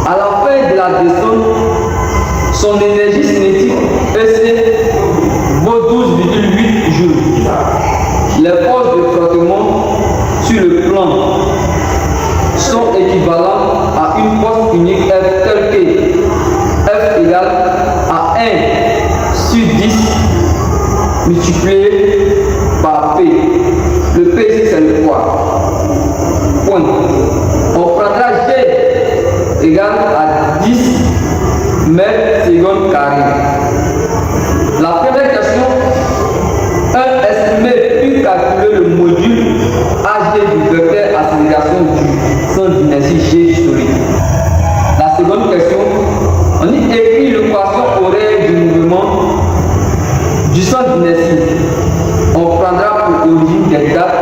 À la fin de la descente, son énergie cinétique EC vaut 12,8 joules. Les forces de frottement sur le plan sont équivalentes à une force unique F telle que F égale à 1 sur 10 multiplié par P. Le P ici c'est le poids. Point. On prendra G égale à 10 mètres secondes carrés. La première question, estimer puis calculer le module HG du vecteur accélération du centre d'inertie G solide. La seconde question, on y écrit l'équation horaire du mouvement du centre d'inertie. On prendra pour origine des dates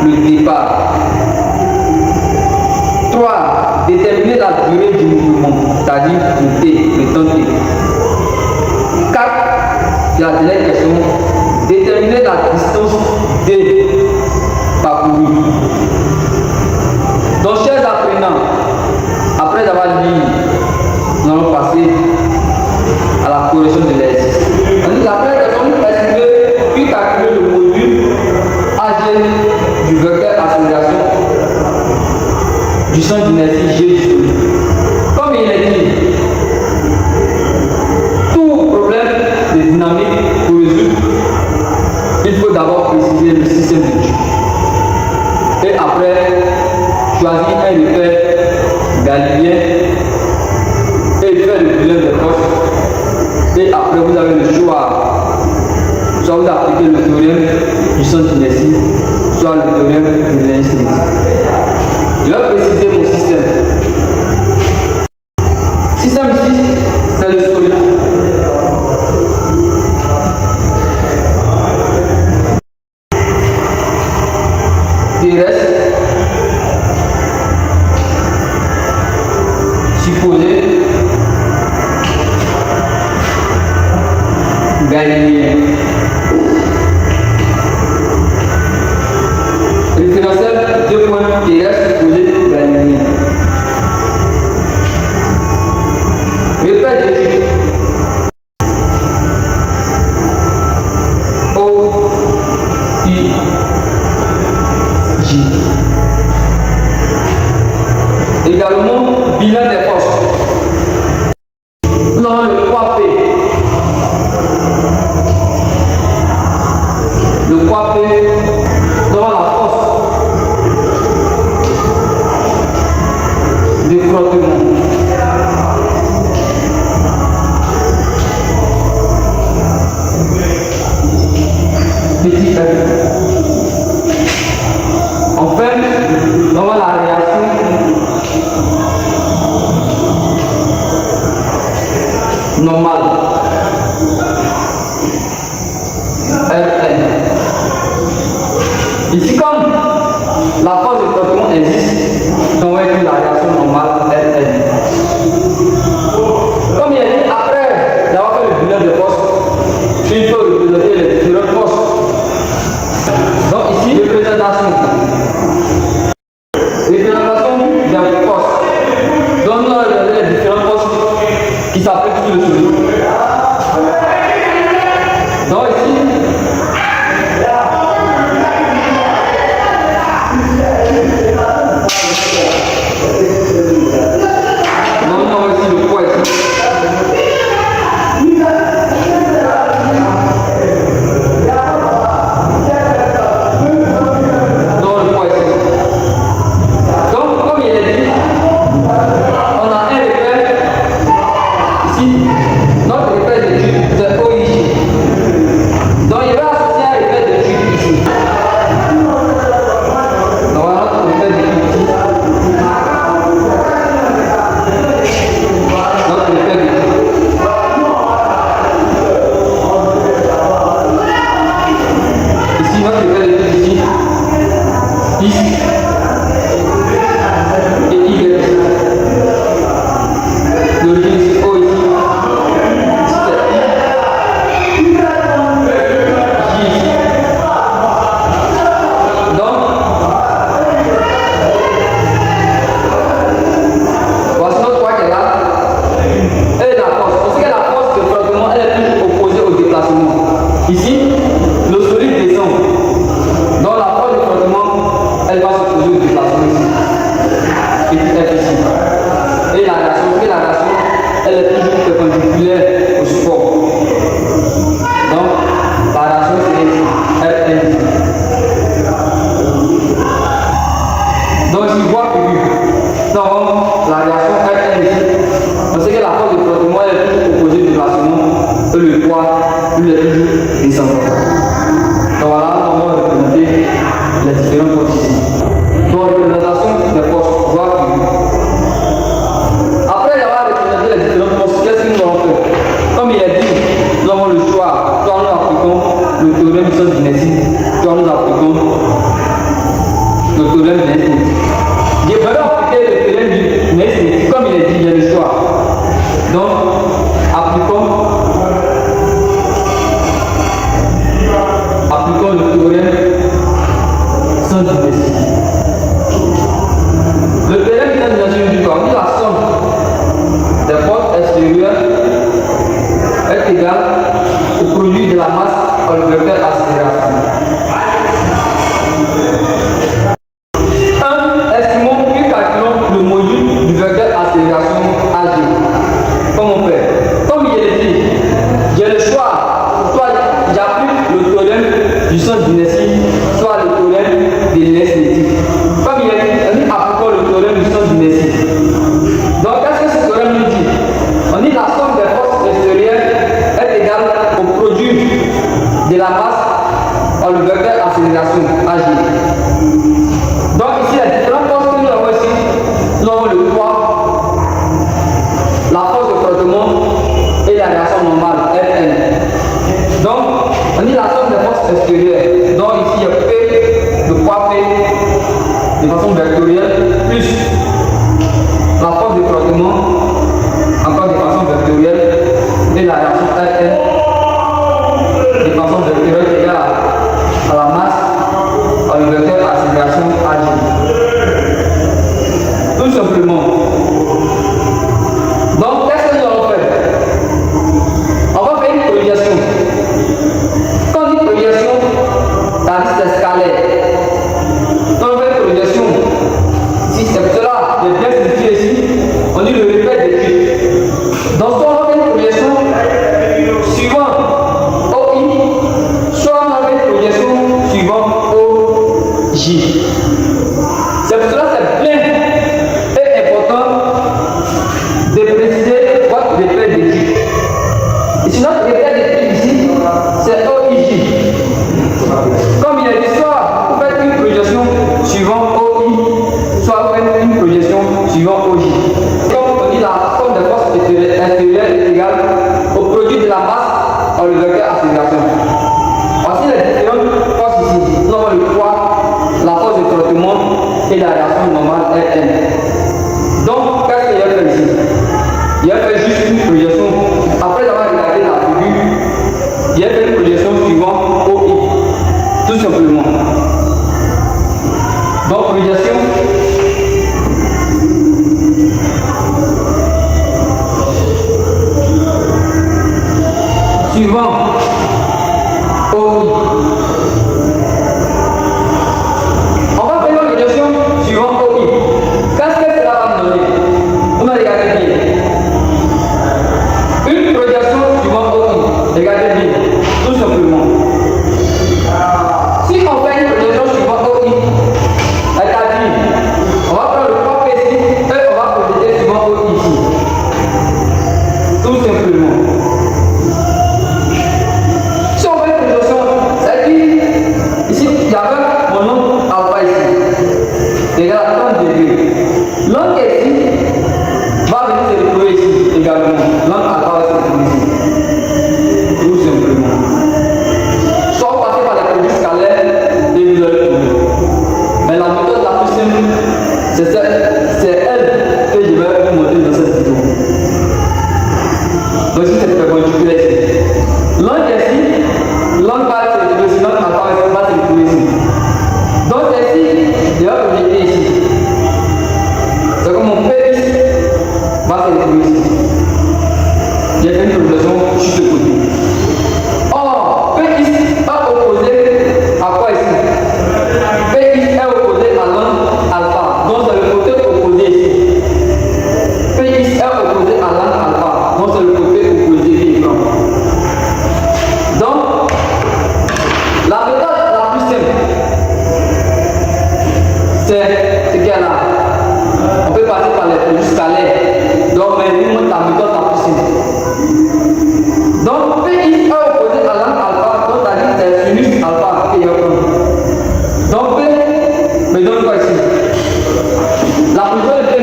le départ. 3. Déterminer la durée du mouvement, c'est-à-dire le T, le temps T. 4. La dernière question, déterminer la distance D parcourue. Donc, chers apprenants, après avoir lu, nous allons passer à la correction de l'exercice. La première question, estimer puis calculer le module AG du vecteur accélération du centre d'inertie G du solide. Comme il est dit, tout problème de dynamique pour résoudre, il faut d'abord préciser le système de Joule. Et après, choisir un repère galiléen et faire le bilan des forces. Et après, vous avez le choix. Soit vous appliquez le théorème du centre d'inertie, soit le théorème de l'énergie cinétique. Je vais préciser mon système. Système ici, c'est le solide. Terrestre, supposé, galiléen. Référentiel 2 points terrestre, supposé, galiléen. Repère de J. O, I, J. Également, bilan des forces. Nous avons le poids P. Le poids P, nous avons la force de frottement. Petit f. Enfin, nous avons la réaction normale. Rn. Ici, comme la force de frottement existe, nous avons écrit la réaction normale Rn. Donc, la réaction est ici. Parce que la force de frottement est toujours opposée du bâtiment et le poids, lui, est toujours descendant. Donc, voilà comment représenter les différentes forces ici. Donc, représentation des forces, voire figure. Après avoir représenté les différentes forces, qu'est-ce que nous allons faire? Comme il est dit, nous avons le choix. Soit nous appliquons le théorème du sens d'inertie, soit nous appliquons le théorème de l'inertie. Je vais appliquer le théorème du l'inertie, comme il est dit, il y a le choix. Donc, appliquons le théorème sans d'inertie. Le théorème du sens d'inertie dit quoi? On dit la somme des forces extérieures est égale au produit de la masse par le vecteur accélération. Estimons puis calculons le module du vecteur accélération AG. Comment on fait? Comme il est dit, j'ai le choix, soit j'applique le théorème du sens d'inertie, soit le théorème de l'inertie. Comme il est dit, on dit appliquons le théorème du sens d'inertie. Donc qu'est-ce que ce théorème nous dit? On dit la somme des forces extérieures est égale au produit de la masse par le vecteur accélération AG. Donc ici, les différentes forces que nous avons ici, nous avons le poids, la force de frottement et la réaction normale, Fn. Donc, on dit la somme des forces extérieures. Donc ici, il y a P, le poids P, de façon vectorielle, plus la force de frottement, encore de façon vectorielle, et la réaction Fn, de façon vectorielle égale à la masse par le vecteur accélération AG. Tout simplement,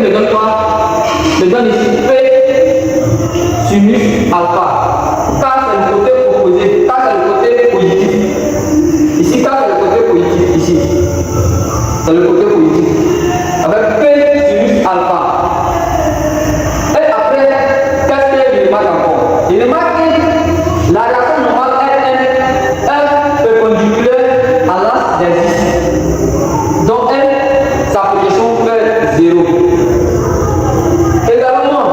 me donne quoi? Me donne ici P sinus alpha. K c'est le côté opposé, K c'est le côté positif. Ici, K c'est le côté positif, ici. C'est le côté positif. Avec P sinus alpha. Et après, qu'est-ce qu'il remarque encore? Il remarque que la réaction normale est perpendiculaire à l'axe des 10. Donc, sa projection fait 0. Également,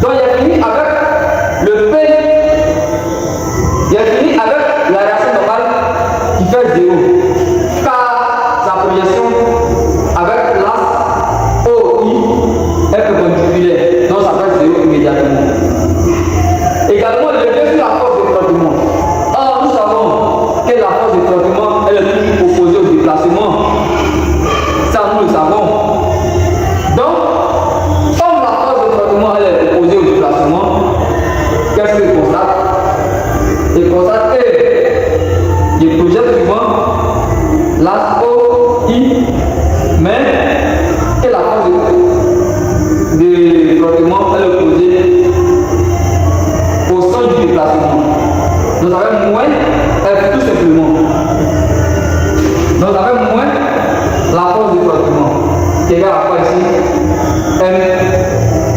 donc il a fini avec le P, il a fini avec la réaction normale qui fait 0. Car sa projection avec l'axe OI est perpendiculaire. Donc ça fait 0 immédiatement. Également, le sur la force de frottement. Or, nous savons que la force de frottement est le plus opposée au déplacement. Ça, nous le savons. Donc, comme la force de frottement est opposée au déplacement, qu'est-ce qu'il constate? Il constate que il projette souvent l'axe OI, mais que la force de frottement est opposée au sens du déplacement. Nous avons moins F tout simplement. Nous avons moins la force de frottement qui est égale à quoi ici? M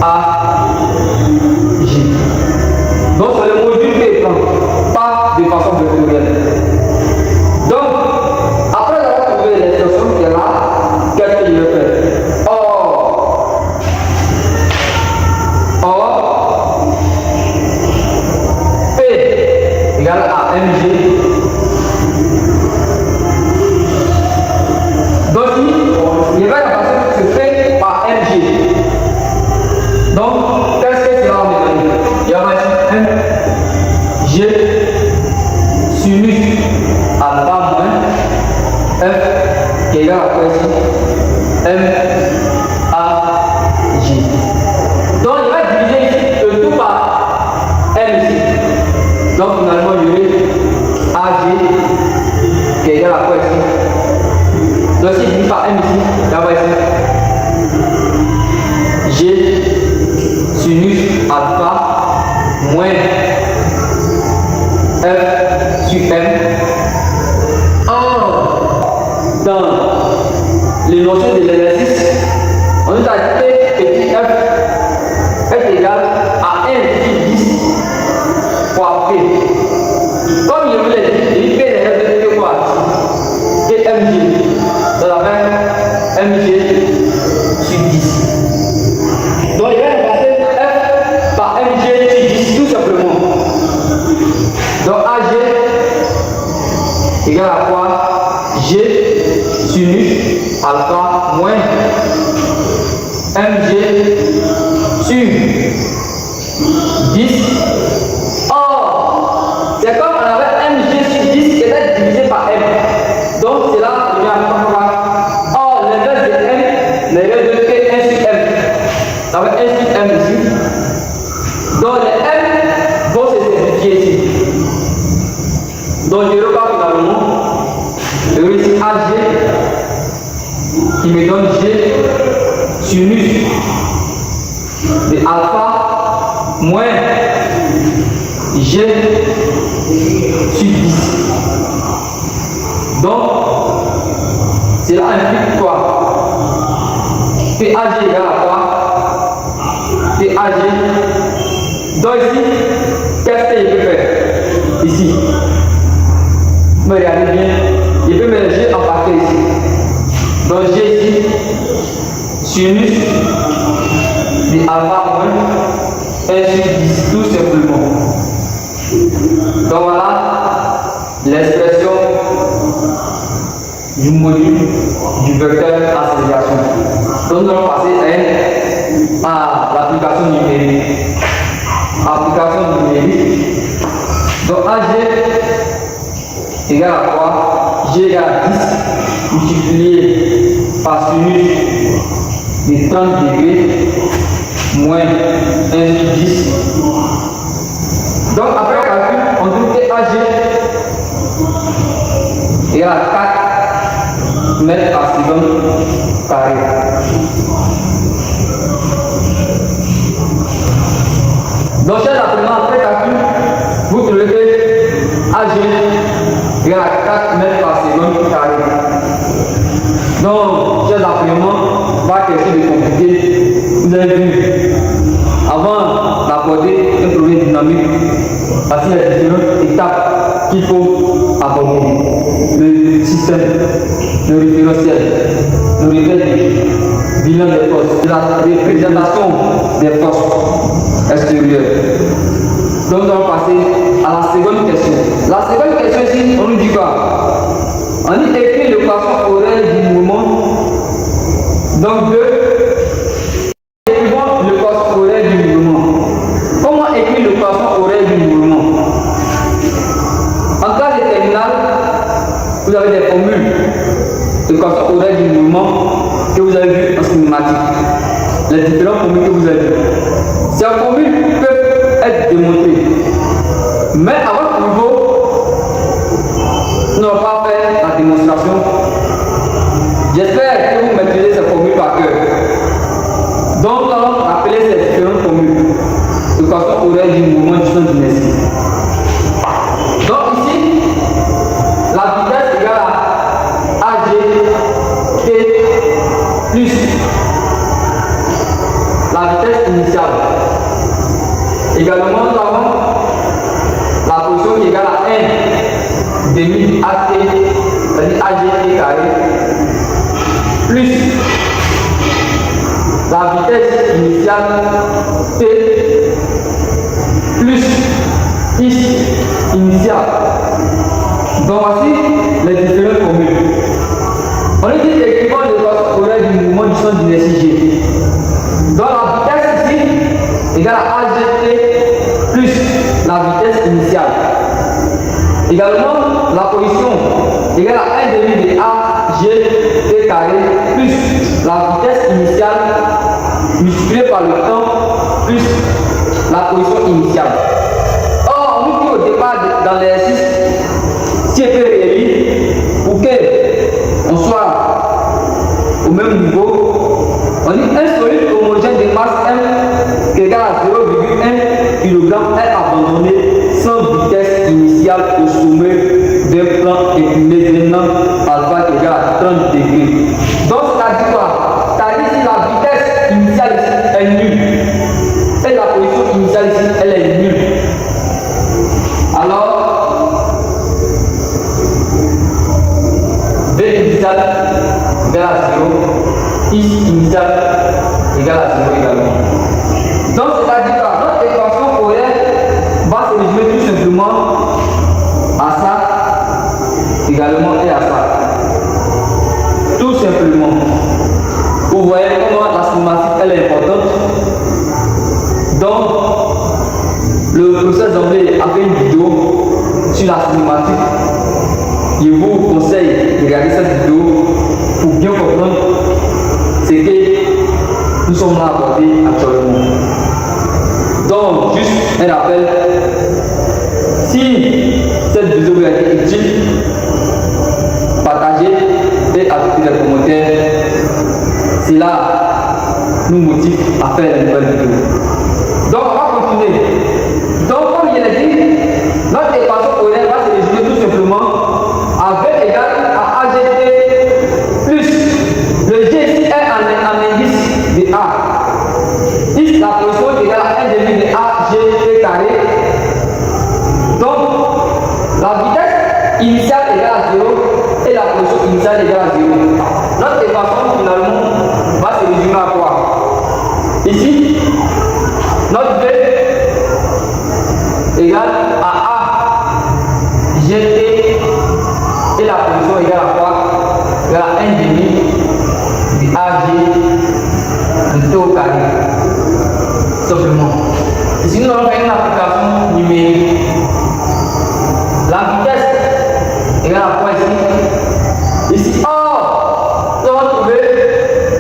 A J. Donc c'est le module qui est pas de façon vectorielle. Donc après avoir trouvé l'expression qui est là, qu'est-ce qu'il veut faire? P égale à mg. Donc il va remplacer ce P par mg. Donc qu'est-ce que cela va me donner? Il y aura ici mg sinus alpha moins f qui est égal à quoi ici? M A J. Donc il va diviser ici le tout par M ici. Donc finalement il y aurait AG qui est égal à quoi ici? Donc si je divise par M ici, là bas ici, G sinus alpha moins F sur M. Dans les notions de l'exercice, on nous a dit que petit f est égal à 1 sur 10 fois P. Comme je vous l'ai dit, il P n'est rien de quoi? Et mg. Donc la même mg sur 10. Donc il va remplacer f par mg sur 10 tout simplement. Donc ag égale à quoi? G sinus alpha moins mg sur 10. Or, c'est comme on avait mg sur 10 qui était divisé par m. Donc c'est là que je vais apprendre quoi? Or, l'inverse de m n'est rien d'autre que 1 sur m. On avait 1 sur m ici. Donc les m vont se simplifier ici. Donc je repars finalement. Je vais ici AG qui me donne G sinus de alpha moins G sur 10. Donc, cela implique quoi? PAG égale à quoi? PAG. Donc ici, qu'est-ce que je peux faire? Ici. Me regardez bien. Je peux mélanger en paquet ici. Donc j'ai ici sinus de alpha moins 1 sur 10 tout simplement. Donc voilà l'expression du module du vecteur accélération. Donc nous allons passer à l'application numérique. Application numérique. Donc AG égale à quoi? G égale à 10 multiplié par sinus de 30 degrés moins 1 sur 10. Donc après le calcul, on trouve que AG égale à 4 mètres par seconde carré. nous reflète du bilan des forces, de la représentation des forces extérieures. Donc nous allons passer à la seconde question. La seconde question ici, on nous dit quoi? On dit écrit le poisson horaire du mouvement. Donc écrivons le poisson horaire du mouvement. Comment écrire le poisson horaire du mouvement? En classe de terminale, vous avez des formules de poisson horaire du mouvement que vous avez vu en cinématique. Les différentes formules que vous avez vues. Ces formules peuvent être démontrées. Mais à votre niveau, nous n'allons pas faire la démonstration. J'espère que vous maîtrisez ces formules par cœur. Donc, nous allons appeler ces différentes formules de poisson horaire du mouvement du champ d'inertie. Donc, ici, la vitesse égale à AG T plus la vitesse initiale. Également, nous avons la position qui est égale à 1 demi AT, c'est-à-dire AGT carré, plus la vitesse initiale T plus X initiale. Donc voici les différentes formules. On est dit écrivant le poisson horaire du mouvement du champ d'inertie G. Donc la vitesse ici égale à AGT plus la vitesse initiale. Également la position égale à 1 demi de AGT carré plus la vitesse initiale multipliée par le temps plus la position initiale. Or, on nous dit au départ dans l'exercice, si on peut réélire, pour qu'on soit au même niveau, on dit un solide homogène de masse M qui est égal à 0,1 kg est abandonné sans vitesse initiale au sommet d'un plan incliné d'un angle alpha qui est égal à 30 degrés. Donc, c'est-à-dire quoi? C'est-à-dire si la vitesse initiale ici est nulle et la position initiale ici elle est nulle. Alors, V initial égale à 0, X initial égale à 0 également. Donc, c'est-à-dire que notre équation horaire va se résumer tout simplement à ça, également et à ça. Tout simplement. Vous voyez comment la cinématique elle est importante. Donc, le professeur Zamblé a fait une vidéo sur la cinématique. Je vous conseille de regarder cette vidéo pour bien comprendre ce que nous sommes là à aborder actuellement. Donc, juste un rappel, si cette vidéo vous a été utile, partagez et ajoutez les commentaires. Cela nous motive à faire une nouvelle vidéo. Donc, on va continuer. Donc, comme je l'ai dit, notre équation horaire va se résumer tout simplement à V égale à AGT plus le G ici est en indice de A. X, la position égale à 1 demi de AGT carré. Donc, la vitesse initiale égale à 0 et la position initiale égale à 0. Notre équation finalement va se résumer à quoi? Ici, notre V égale à A GT et la position égale à quoi? Égale à 1 demi de AG de T au carré. Simplement. Ici, nous allons faire une application numérique. La vitesse égale à quoi ici? Ici, or, nous allons trouver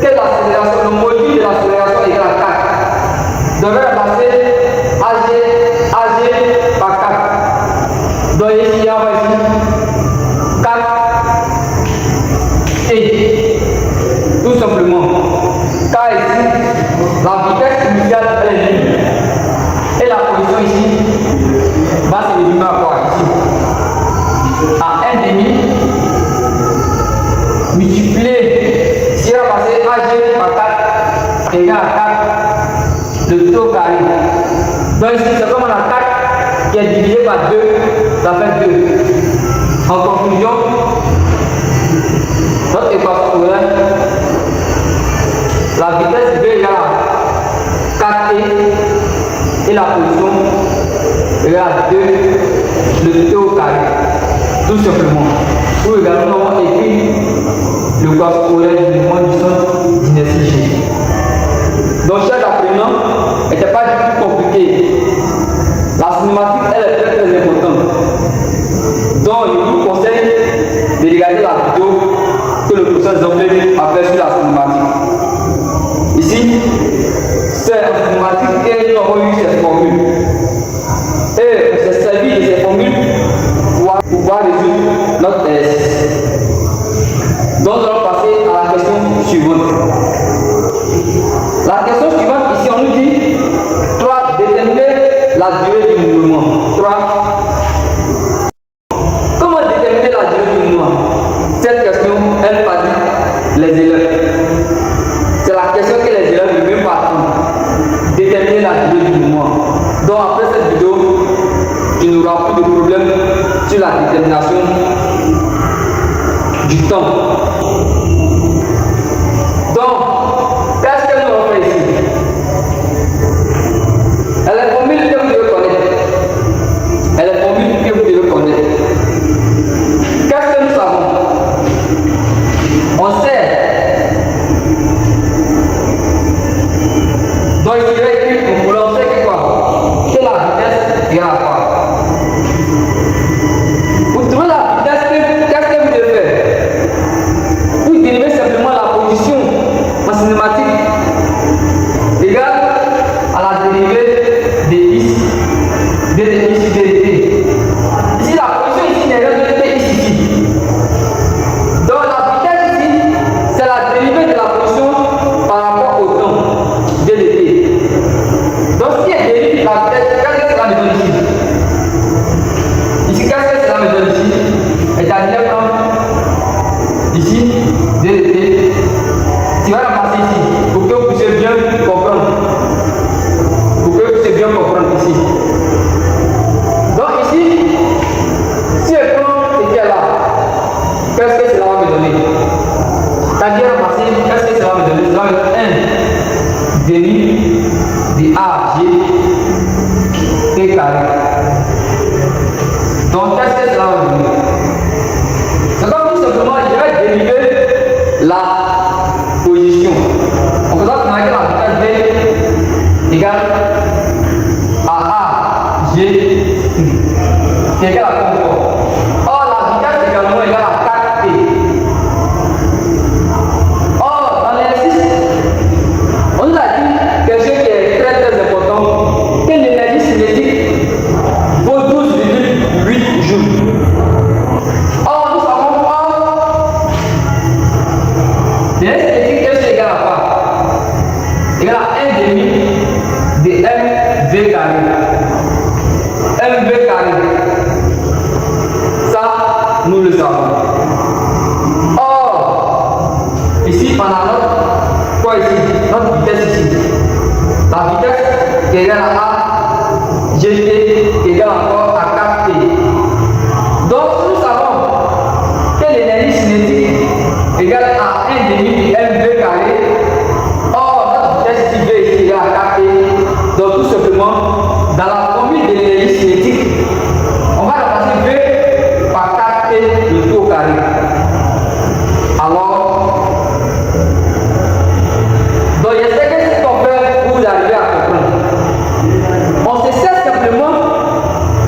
que l'accélération, le module de l'accélération égale à 4. Donc, on va passer AG par 4. Donc, ici, il y a ici 4 et tout simplement, car ici, la vitesse initiale elle est nulle. Et la position ici va se résumer à quoi ici? À 1 demi multiplié, si on va passer AG par 4 égale à 4 de T au carré. Donc ici c'est comme on a 4 qui est divisé par 2, ça fait 2. En conclusion, notre équation horaire La vitesse V égale à 4T et la position égale à 2 le T au carré. Tout simplement. Ou également, nous avons écrit le cours scolaire du mouvement du centre d'inertie G. Donc, chaque apprenant n'était pas du tout compliqué. La cinématique, elle est très très importante. Donc, je vous conseille de regarder la vidéo que le professeur Zombe a fait sur la cinématique. Ici, c'est la cinématique et nous avons eu cette formule. Et on s'est servi de ces formules pour pouvoir résoudre notre exercice. Donc, nous allons passer à la question suivante. La question suivante, ici, on nous dit 3. Déterminer la durée du mouvement. 3. Comment déterminer la durée du mouvement? Cette question, elle fatigue les élèves. C'est la question que les élèves ne veulent pas attendre. Déterminer la durée du mouvement. Donc, après cette vidéo, tu n'auras plus de problème sur la détermination du temps. Donc, qu'est-ce que nous allons faire ici? Elle est formule que vous devez connaître. Elle est formule que vous devez connaître. Qu'est-ce que nous savons? On sait. Donc, il dirait que pour l'on sait que quoi? Que la vitesse égale à quoi? Pour trouver la vitesse, qu'est-ce que vous devez faire? Vous dérivez simplement la position en cinématique égale à la dérivée de x, de x sur dt. Ici, la position ici n'est rien d'autre que x ici. Donc, la vitesse ici, c'est la dérivée de la position par rapport au temps, dt. Donc, si elle dérive la vitesse, qu'est-ce que cela me donne ici? Ici, qu'est-ce que cela me donne ici? C'est-à-dire que ici, dt, tu vas ramasser ici pour que vous puissiez bien comprendre. Pour que vous puissiez bien comprendre ici. Donc ici, si le temps était là, qu'est-ce que cela va me donner? C'est-à-dire ramasser, qu'est-ce que cela va me donner? Cela va me donner 1 demi de AG T carré. Donc qu'est-ce que cela va me donner? C'est comme tout simplement, je vais dériver la position. On peut donc marquer la vitesse V égale à A, G, qui est égal à confort. Or, la vitesse également égale à 4T. Or, dans l'exercice, on nous a dit quelque chose qui est très très important, que l'énergie cinétique vaut 12,8 joules. Or, nous savons l'énergie cinétique est égale à quoi? Égale à 1 demi de mv carré. Mv carré. Ça, nous le savons. Or, ici, on a notre, quoi ici? Notre vitesse ici. La vitesse qui est égale à A, gt, qui est égale encore à 4t. Donc, nous savons que l'énergie cinétique égale à 1 demi de mv carré. Or, notre vitesse ici, V ici égale à 4t. Donc, tout simplement, dans la formule de l'énergie cinétique, on va remplacer V par 4t de tout au carré. Alors, donc je sais que c'est ce qu'on fait pour vous arriver à comprendre. On se sert simplement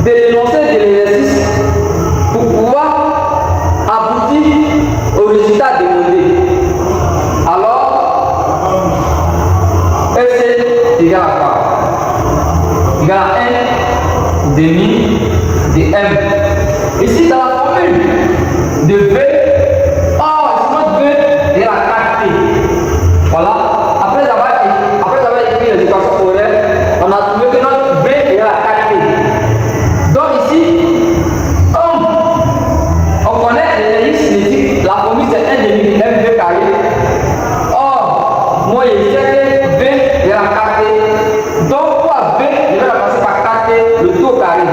de l'énoncé de l'exercice pour pouvoir aboutir au résultat demandé. Alors, EC égale à quoi? Égale à 1 demi de M. Ici, dans la formule de V, notre V égale à 4T. Voilà. Après avoir écrit les équations horaires, on a trouvé que notre V égale à 4T. Donc ici, comme on connaît l'énergie cinétique, la formule c'est 1 demi de mv carré. Or, moi je sais que V égale à 4T. Donc pour V, je vais la passer par 4T, le tout au carré.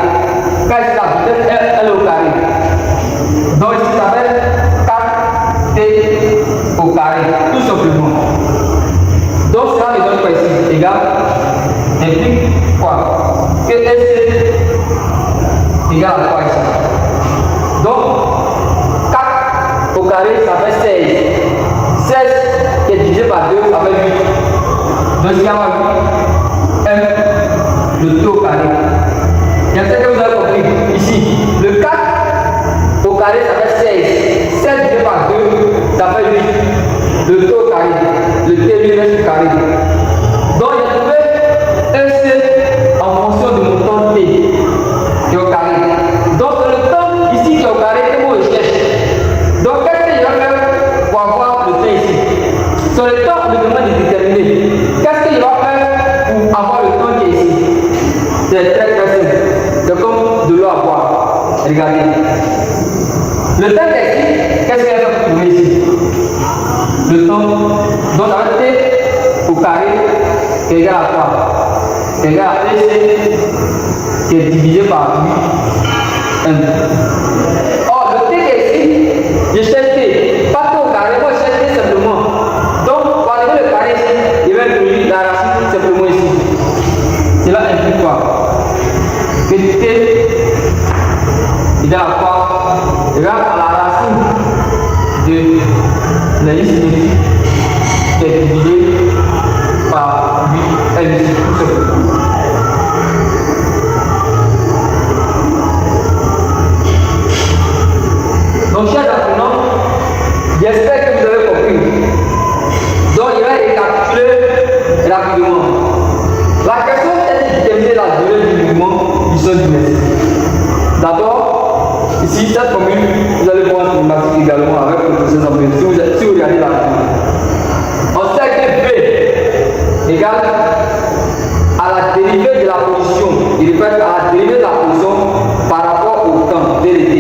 Car ici la vitesse est au carré. Donc ici ça fait implique quoi? Que SC égale à quoi ici? Donc, 4 au carré, ça fait 16. 16 qui est divisé par 2, ça fait 8. Donc, il y a 1, le 2 au carré. Il y a ce que vous avez compris. Ici, le 4 au carré, ça fait 16. 16 divisé par 2, ça fait 8. Le 2 au carré. Le T lui reste au carré. Donc, il a trouvé un C en fonction de mon temps T qui est au carré. Donc, le temps ici qui est au carré, c'est moi je cherche. Donc, qu'est-ce que je vais faire pour avoir le temps ici? Sur le temps, on me demande de déterminer. Qu'est-ce que je vais faire pour avoir le temps qui est ici? C'est très très simple. C'est comme de l'eau à boire. Regardez. Le temps qui est ici, qu'est-ce qu'il y a pour trouver ici? Le temps, donc ça va être T au carré qui est égal à quoi? Qui est égal à EC qui est divisé par 8. 1. Or, le T qui est ici, je cherche T. Pas T au carré, moi je cherche T simplement. Donc, pour arriver le carré ici, je vais introduire la racine simplement ici. Cela implique quoi? Que T égale à quoi? Égale à la racine de la liste qui est divisée par 8 L ici, tout simplement. Donc, chers apprenants, j'espère que vous avez compris. Donc, je vais récapituler rapidement. La question est de déterminer la durée du mouvement du sol du Messie. D'abord, ici, cette formule, vous allez voir une mathématique également avec le processus en si vous regardez la formule. On sait que V égale à la dérivée de la position. Il répète à la dérivée de la position par rapport au temps, DT.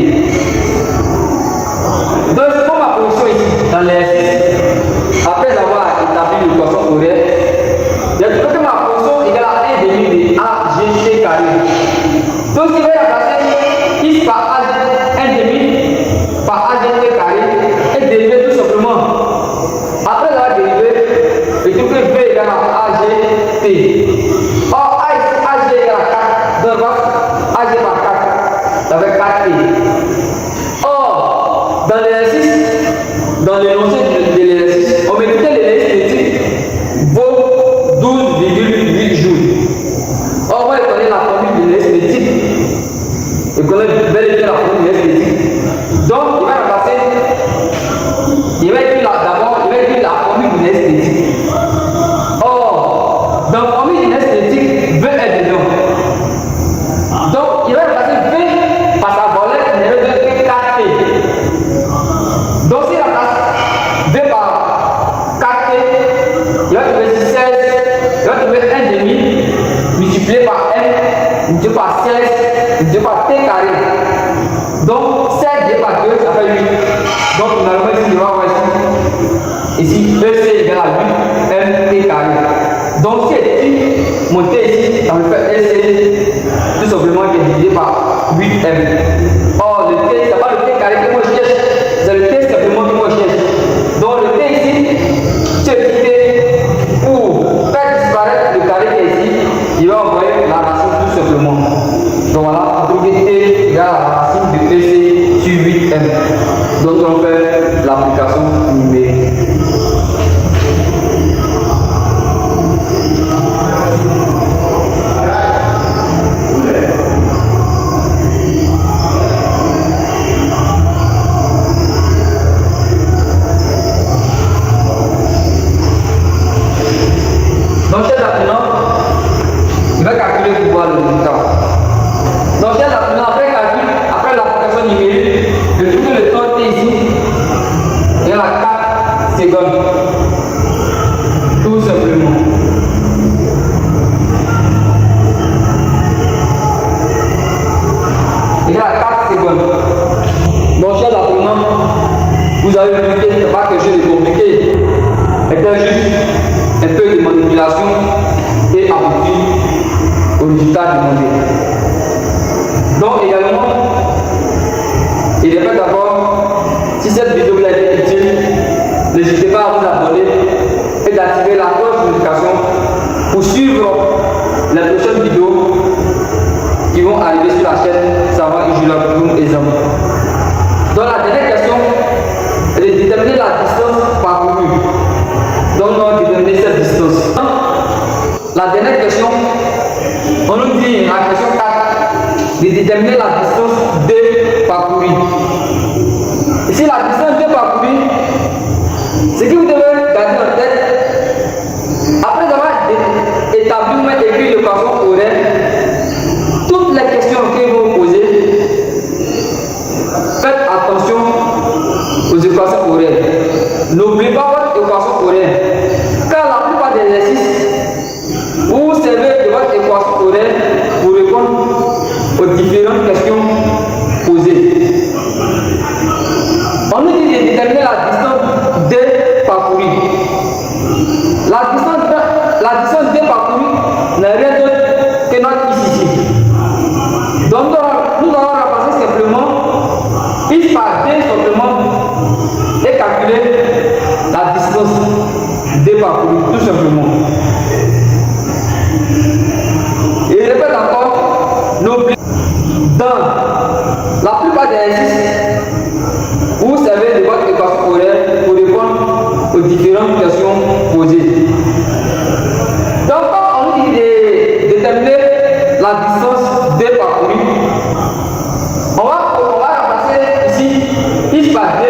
Donc, c'est comme ma position ici, dans l'exercice. Après avoir établi l'équation horaire, j'ai trouvé que ma position égale à 1 demi de AGT carré. Donc, ce qui va remplacer X par 1 demi par AGT carré et dériver tout simplement. Après avoir dérivé, je trouve que V égale à AGT. Or, AG égale à 4, donc AG par 4, ça fait 4T. Or, dans l'exercice, dans l'énoncé de l'exercice, on me dit que l'énergie cinétique vaut 12,8 joules. Or, moi, je connais la formule de l'énergie cinétique. Je connais bel et bien la formule de l'énergie cinétique. Donc, il va remplacer. Il va écrire d'abord, il va écrire la formule de l'énergie cinétique. Or, dans la formule de l'énergie cinétique, V est dedans. Donc, il va remplacer V par sa valeur numéro de 4T. Donc, s'il remplace V par 4T, il va trouver 16, il va trouver 1 demi multiplié par N, multiplié par 16, multiplié par T carré. Donc, 16 divisé par 2, ça fait 8. Donc, finalement, ici, je vais avoir ici, EC égale à 8, M T carré. Donc, si est mon T ici, ça me fait EC, tout simplement qui est divisé par 8M. Or, le T, c'est pas le T carré que moi je cherche, c'est le T simplement que moi je cherche. Donc, le T ici, c'est le T pour faire disparaître le carré qui est ici, il va envoyer la racine tout simplement. Donc, voilà, on trouve que T égale à la racine de EC sur 8M. Donc, on fait l'application numérique. Donc, chers apprenants, il va calculer pour voir le résultat. Donc, chers apprenants, après l'application numérique, je trouve que le temps T ici est à 4 secondes. Tout simplement. Il est à 4 secondes. Donc, chers apprenants, vous avez vu que ce n'est pas quelque chose de compliqué. C'est juste un peu de manipulation et aboutir au résultat demandé. Donc également, il répète d'abord, si cette vidéo vous a été utile, n'hésitez pas à vous abonner et d'activer la cloche de notification pour pour suivre les prochaines vidéos qui vont arriver sur la chaîne Savant Ijula aisément. Donc la dernière question est de déterminer la distance parcourue. Donc nous allons déterminer cette distance. La dernière question, on nous dit la question 4 de déterminer la distance D parcourue. Ici la distance D parcourue, ce que vous devez garder en tête, après avoir établi ou écrit de façon horaire, toutes les questions que vous posez, faites attention aux équations horaires. N'oubliez pas votre équation horaire. Car la plupart des exercices, vous vous servez de votre équation horaire pour répondre aux différentes questions posées. On nous dit de déterminer la distance D parcourue. La distance D parcourue n'est rien d'autre que notre ici. Donc nous allons remplacer simplement I par D simplement et calculer la distance D parcourue tout simplement. Et répète encore, n'oubliez dans la plupart des exercices, vous servez de votre équation horaire pour répondre aux différentes questions posées. Donc, quand on dit de déterminer la distance D parcourue, on va remplacer ici I par D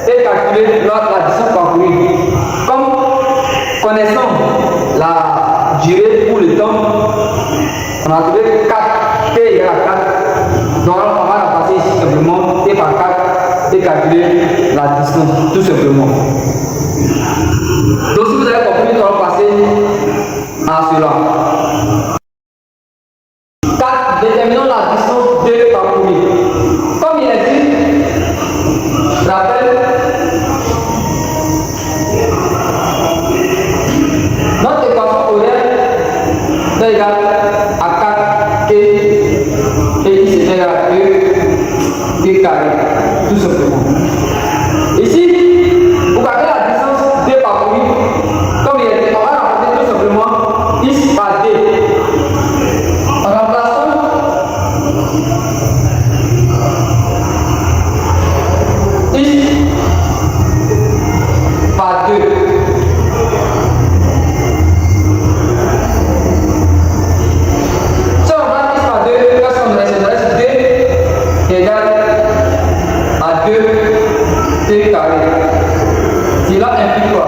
et calculer la distance parcourue. Comme connaissant la durée ou le temps, on a trouvé 4, T égale à 4. Donc on va remplacer ici simplement T par 4 et calculer la distance tout simplement. Donc si vous avez compris, nous allons passer à cela. 4. Déterminons la distance D parcourue. Comme il est dit, je rappelle, notre équation horaire est égale à 4T et ici c'est égal à 2T carré, tout simplement. Ici, vous calculez la distance D parcourue, comme il est dit, on va remplacer tout simplement I par D. En remplaçant I par 2. Si on remplace I par 2, qu'est-ce qu'on reste? D égale à 2T carré. Cela implique quoi?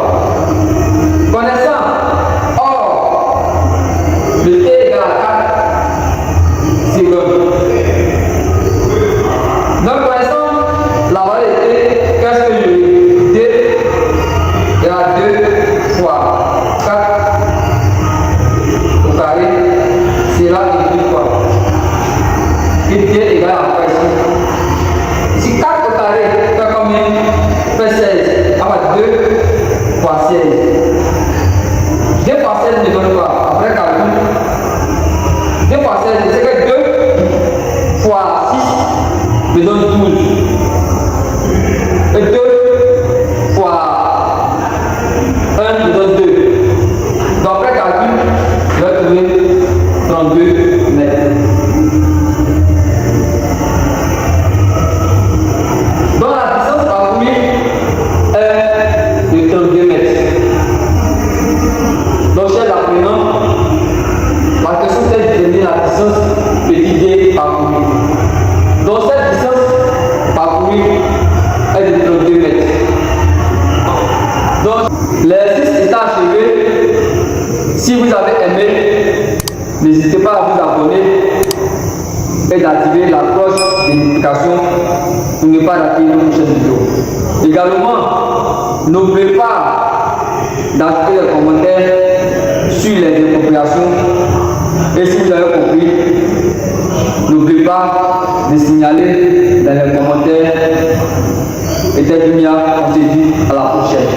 Connaissant, or, le T égale à 4 secondes. Donc, connaissant la valeur de T, qu'est-ce que je D égale à 2 fois 4 au carré. Cela implique quoi? Que D égale à quoi ici? Ici, 4 au carré fait combien? Fait 16. Alors 2 fois 16. 2 fois 16 me donne quoi? Après calcul. 2 fois 16, c'est que 2 fois 6 me donne 12. Et 2 fois 1 me donne 2. Donc après calcul, je vais trouver 32 mètres. Donc la distance parcourue est de 32 mètres. Donc chers apprenants, la question c'est de déterminer la distance petit D parcourue. Donc cette distance parcourue est de 32 mètres. Donc l'exercice est achevé. Si vous avez aimé, n'hésitez pas à vous abonner et d'activer la cloche de notification pour ne pas rater nos prochaines vidéos. Également, n'oubliez pas d'ajouter des commentaires sur les appropriations. Et si vous avez compris, n'oubliez pas de signaler dans les commentaires. Et Tédunia, on se dit à la prochaine.